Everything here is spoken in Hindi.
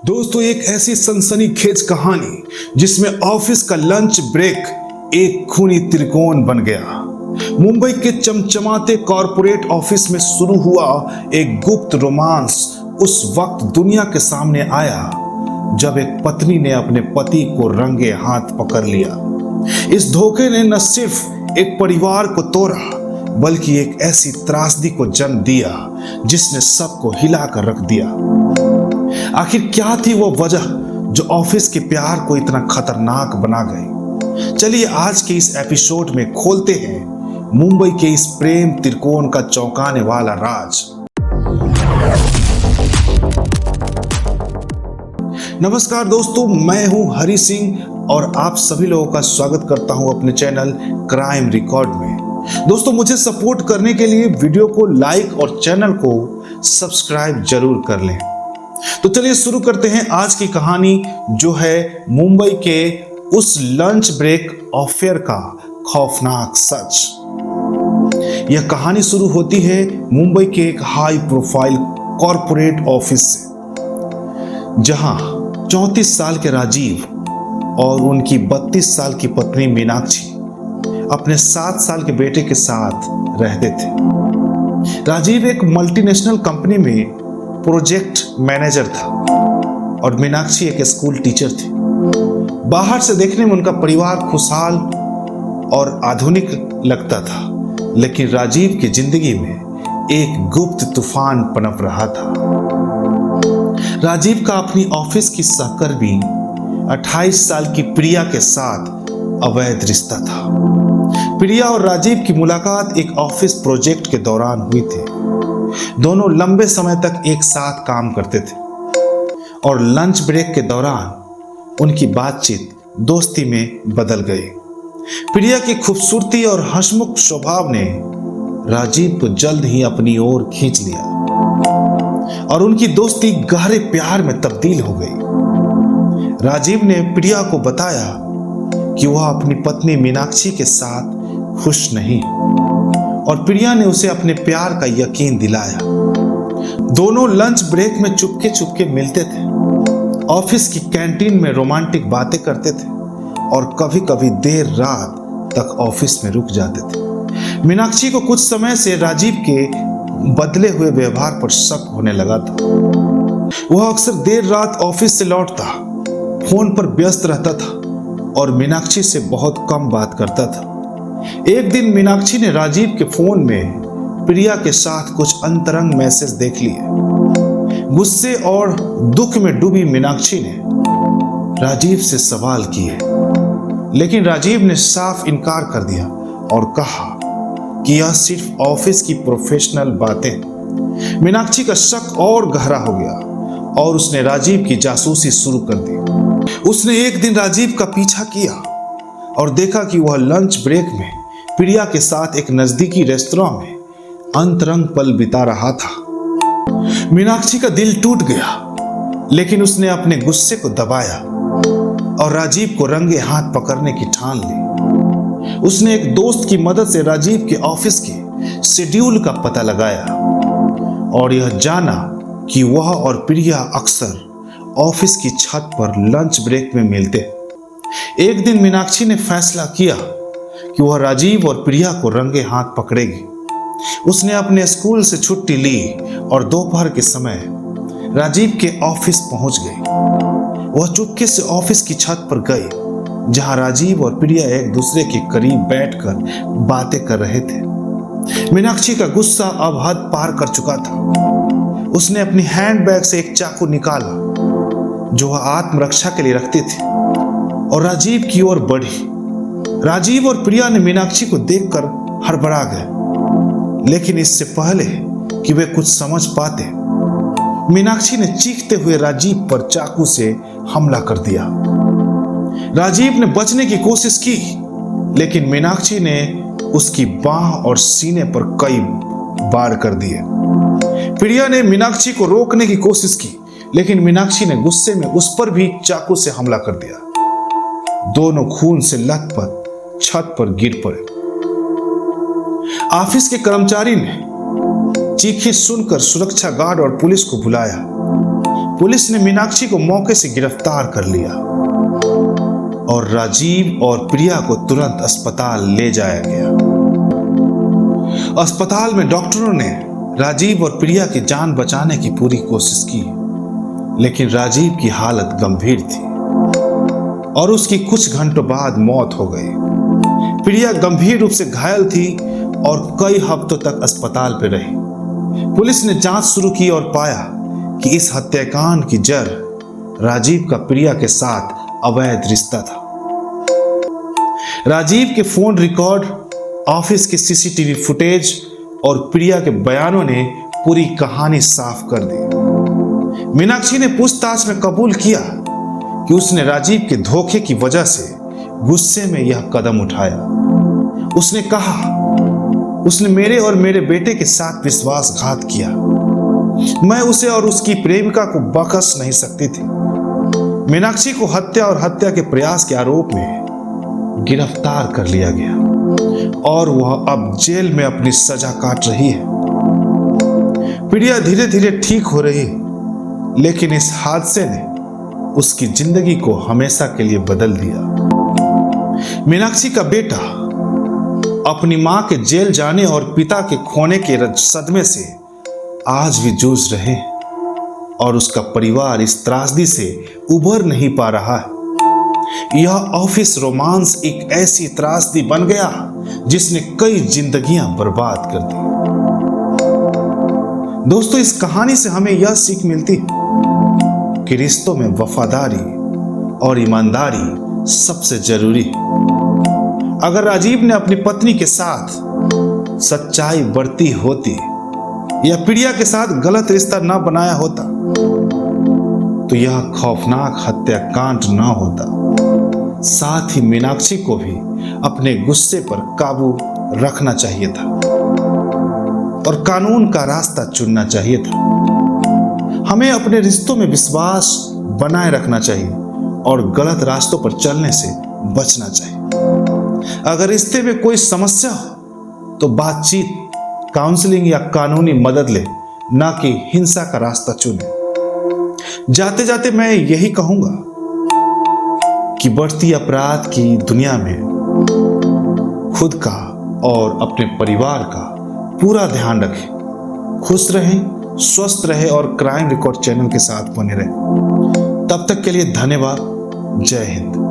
दोस्तों, एक ऐसी सनसनीखेज कहानी जिसमें ऑफिस का लंच ब्रेक एक खूनी त्रिकोण बन गया। मुंबई के चमचमाते कॉरपोरेट ऑफिस में शुरू हुआ एक गुप्त रोमांस उस वक्त दुनिया के सामने आया जब एक पत्नी ने अपने पति को रंगे हाथ पकड़ लिया। इस धोखे ने न सिर्फ एक परिवार को तोड़ा बल्कि एक ऐसी त्रासदी को जन्म दिया जिसने सबको हिलाकर रख दिया। आखिर क्या थी वो वजह जो ऑफिस के प्यार को इतना खतरनाक बना गई? चलिए आज के इस एपिसोड में खोलते हैं मुंबई के इस प्रेम त्रिकोण का चौंकाने वाला राज। नमस्कार दोस्तों, मैं हूं हरि सिंह और आप सभी लोगों का स्वागत करता हूं अपने चैनल क्राइम रिकॉर्ड में। दोस्तों, मुझे सपोर्ट करने के लिए वीडियो को लाइक और चैनल को सब्सक्राइब जरूर कर लें। तो चलिए शुरू करते हैं आज की कहानी, जो है मुंबई के उस लंच ब्रेक अफेयर का खौफनाक सच। यह कहानी शुरू होती है मुंबई के एक हाई प्रोफाइल कॉरपोरेट ऑफिस से, जहां 34 साल के राजीव और उनकी 32 साल की पत्नी मीनाक्षी अपने 7 साल के बेटे के साथ रहते थे। राजीव एक मल्टीनेशनल कंपनी में प्रोजेक्ट मैनेजर था और मीनाक्षी एक स्कूल टीचर थी। बाहर से देखने में उनका परिवार खुशहाल और आधुनिक लगता था, लेकिन राजीव की जिंदगी में एक गुप्त तूफान पनप रहा था। राजीव का अपनी ऑफिस की सहकर्मी 28 साल की प्रिया के साथ अवैध रिश्ता था। प्रिया और राजीव की मुलाकात एक ऑफिस प्रोजेक्ट के दौरान हुई थी। दोनों लंबे समय तक एक साथ काम करते थे और लंच ब्रेक के दौरान उनकी बातचीत दोस्ती में बदल गई। प्रिया की खूबसूरती और हंसमुख स्वभाव ने राजीव को जल्द ही अपनी ओर खींच लिया और उनकी दोस्ती गहरे प्यार में तब्दील हो गई। राजीव ने प्रिया को बताया कि वह अपनी पत्नी मीनाक्षी के साथ खुश नहीं और प्रिया ने उसे अपने प्यार का यकीन दिलाया। दोनों लंच ब्रेक में चुपके चुपके मिलते थे, ऑफिस की कैंटीन में रोमांटिक बातें करते थे और कभी कभी देर रात तक ऑफिस में रुक जाते थे। मीनाक्षी को कुछ समय से राजीव के बदले हुए व्यवहार पर शक होने लगा था। वह अक्सर देर रात ऑफिस से लौटता, फोन पर व्यस्त रहता था और मीनाक्षी से बहुत कम बात करता था। एक दिन मीनाक्षी ने राजीव के फोन में प्रिया के साथ कुछ अंतरंग मैसेज देख लिए। गुस्से और दुख में डूबी मीनाक्षी ने राजीव से सवाल किए, लेकिन राजीव ने साफ इनकार कर दिया और कहा कि यह सिर्फ ऑफिस की प्रोफेशनल बातें। मीनाक्षी का शक और गहरा हो गया और उसने राजीव की जासूसी शुरू कर दी। उसने एक दिन राजीव का पीछा किया और देखा कि वह लंच ब्रेक में प्रिया के साथ एक नजदीकी रेस्तरां में अंतरंग पल बिता रहा था। मीनाक्षी का दिल टूट गया, लेकिन उसने अपने गुस्से को दबाया और राजीव को रंगे हाथ पकड़ने की ठान ली। उसने एक दोस्त की मदद से राजीव के ऑफिस के शेड्यूल का पता लगाया और यह जाना कि वह और प्रिया अक्सर ऑफिस की छत पर लंच ब्रेक में मिलते। एक दिन मीनाक्षी ने फैसला किया कि वह राजीव और प्रिया को रंगे हाथ पकड़ेगी। उसने अपने स्कूल से छुट्टी ली और दोपहर के समय राजीव के ऑफिस पहुंच गई। वह चुपके से ऑफिस की छत पर गई, जहां राजीव और प्रिया एक दूसरे के करीब बैठकर बातें कर रहे थे। मीनाक्षी का गुस्सा अब हद पार कर चुका था। उसने अपनी हैंडबैग से एक चाकू निकाला जो वह आत्मरक्षा के लिए रखती थी और राजीव की ओर बढ़ी। राजीव और प्रिया ने मीनाक्षी को देखकर हड़बड़ा गए, लेकिन इससे पहले कि वे कुछ समझ पाते, मीनाक्षी ने चीखते हुए राजीव पर चाकू से हमला कर दिया। राजीव ने बचने की कोशिश की, लेकिन मीनाक्षी ने उसकी बाह और सीने पर कई वार कर दिए। प्रिया ने मीनाक्षी को रोकने की कोशिश की, लेकिन मीनाक्षी ने गुस्से में उस पर भी चाकू से हमला कर दिया। दोनों खून से लथपथ छत पर गिर पड़े। ऑफिस के कर्मचारी ने चीखें सुनकर सुरक्षा गार्ड और पुलिस को बुलाया। पुलिस ने मीनाक्षी को मौके से गिरफ्तार कर लिया और राजीव और प्रिया को तुरंत अस्पताल ले जाया गया। अस्पताल में डॉक्टरों ने राजीव और प्रिया की जान बचाने की पूरी कोशिश की, लेकिन राजीव की हालत गंभीर थी और उसकी कुछ घंटों बाद मौत हो गई। प्रिया गंभीर रूप से घायल थी और कई हफ्तों तक अस्पताल में रही। पुलिस ने जांच शुरू की और पाया कि इस हत्याकांड की जड़ राजीव का प्रिया के साथ अवैध रिश्ता था। राजीव के फोन रिकॉर्ड, ऑफिस के सीसीटीवी फुटेज और प्रिया के बयानों ने पूरी कहानी साफ कर दी। मीनाक्षी ने पूछताछ में कबूल किया कि उसने राजीव के धोखे की वजह से गुस्से में यह कदम उठाया। उसने कहा, उसने मेरे और मेरे बेटे के साथ विश्वासघात किया। मैं उसे और उसकी प्रेमिका को बख्श नहीं सकती थी। मीनाक्षी को हत्या और हत्या के प्रयास के आरोप में गिरफ्तार कर लिया गया और वह अब जेल में अपनी सजा काट रही है। प्रिया धीरे धीरे ठीक हो रही, लेकिन इस हादसे ने उसकी जिंदगी को हमेशा के लिए बदल दिया। मीनाक्षी का बेटा अपनी मां के जेल जाने और पिता के खोने के सदमे से आज भी जूझ रहे हैं और उसका परिवार इस त्रासदी से उभर नहीं पा रहा है। यह ऑफिस रोमांस एक ऐसी त्रासदी बन गया जिसने कई जिंदगियां बर्बाद कर दी। दोस्तों, इस कहानी से हमें यह सीख मिलती है कि रिश्तों में वफादारी और ईमानदारी सबसे जरूरी है। अगर राजीव ने अपनी पत्नी के साथ सच्चाई बरती होती या प्रिया के साथ गलत रिश्ता न बनाया होता तो यह खौफनाक हत्याकांड न होता। साथ ही मीनाक्षी को भी अपने गुस्से पर काबू रखना चाहिए था और कानून का रास्ता चुनना चाहिए था। हमें अपने रिश्तों में विश्वास बनाए रखना चाहिए और गलत रास्तों पर चलने से बचना चाहिए। अगर रिश्ते में कोई समस्या हो तो बातचीत, काउंसलिंग या कानूनी मदद ले, ना कि हिंसा का रास्ता चुने। जाते जाते मैं यही कहूंगा कि बढ़ती अपराध की दुनिया में खुद का और अपने परिवार का पूरा ध्यान रखें। खुश रहें, स्वस्थ रहें और क्राइम रिकॉर्ड चैनल के साथ बने रहें। तब तक के लिए धन्यवाद। जय हिंद।